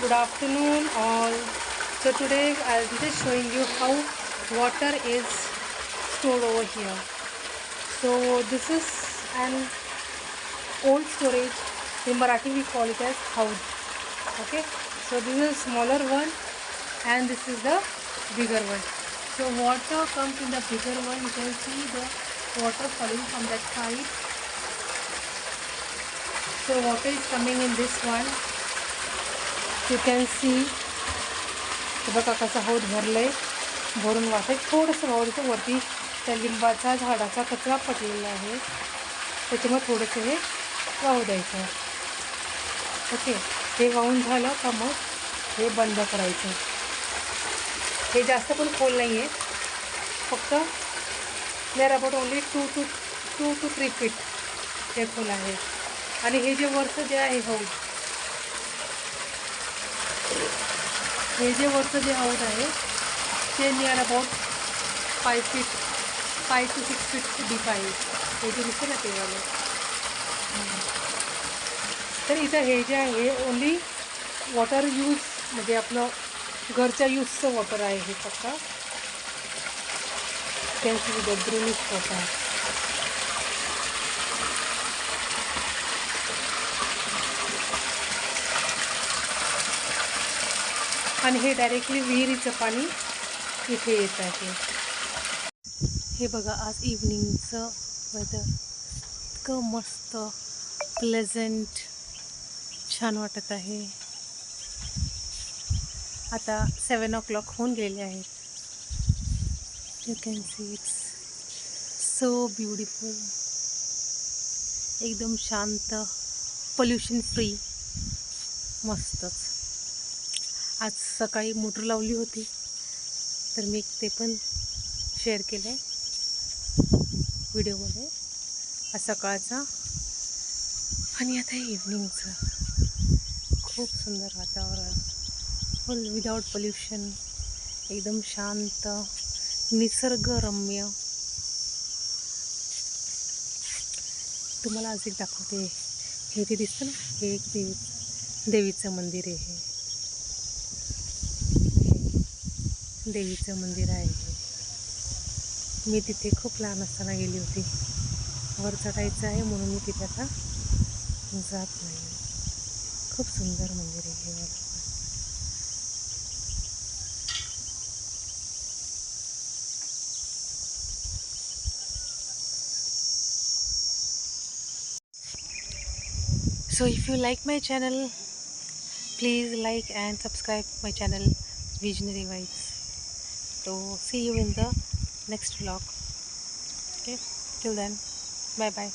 Good afternoon all. So today I'll be just showing you how water is stored over here. So this is an old storage. In Marathi we call it as house. Okay. So this is a smaller one and this is the bigger one. So water comes in the bigger one. You can see the water falling from that side. So water is coming in this one. You can see बघा कसं हौद भरलंय, भरून वाटत थोडंसं वावरतं वरती त्या लिंबाचा झाडाचा कचरा पडलेला आहे, त्याच्यामुळे थोडंसं हे वाहू द्यायचं. ओके, हे वाहून झालं का मग हे बंद करायचं. हे जास्त पण खोल नाही आहे, फक्त there about only 2 to 3 feet हे खोल आहे. आणि हे जे वरचं जे आहे हौद, हे जे वरचं जे हौद आहे ते near about 5 to 6 feet deep आहे. हे जे दिसतं ना ते वाले. तर इथं हे जे आहे ओनली वॉटर यूज म्हणजे आपलं घरच्या यूजचं वॉटर आहे हे फक्त. त्यांची ग्रीनिश वॉटर. आणि हे डायरेक्टली विहिरीचं पाणी इथे येत आहे. हे बघा आज इव्हनिंगचं वेदर इतकं मस्त प्लेझंट छान वाटत आहे. आता 7 o'clock होऊन गेले आहेत. You can see it's so beautiful, एकदम शांत, पोल्युशन फ्री, मस्तच. आज सकाळी मोटर लावली होती तर मी ते पण शेअर केलं आहे व्हिडिओमध्ये. आज सकाळचा आणि आता इव्हनिंगचं खूप सुंदर वातावरण, फुल विदाउट पोल्युशन, एकदम शांत, निसर्गरम्य. तुम्हाला आज एक दाखवते. हे जे दिसतं ना, हे एक देवीचं मंदिर आहे. देवीचं मंदिर आहे. मी तिथे खूप लहान असताना गेली होती. वर चढायचं आहे म्हणून मी तिथे आता जात नाही. खूप सुंदर मंदिर आहे हे वालं. So if you like my channel, please like and subscribe my channel Visionary Vibes. So see you in the next vlog. Okay, till then, bye bye.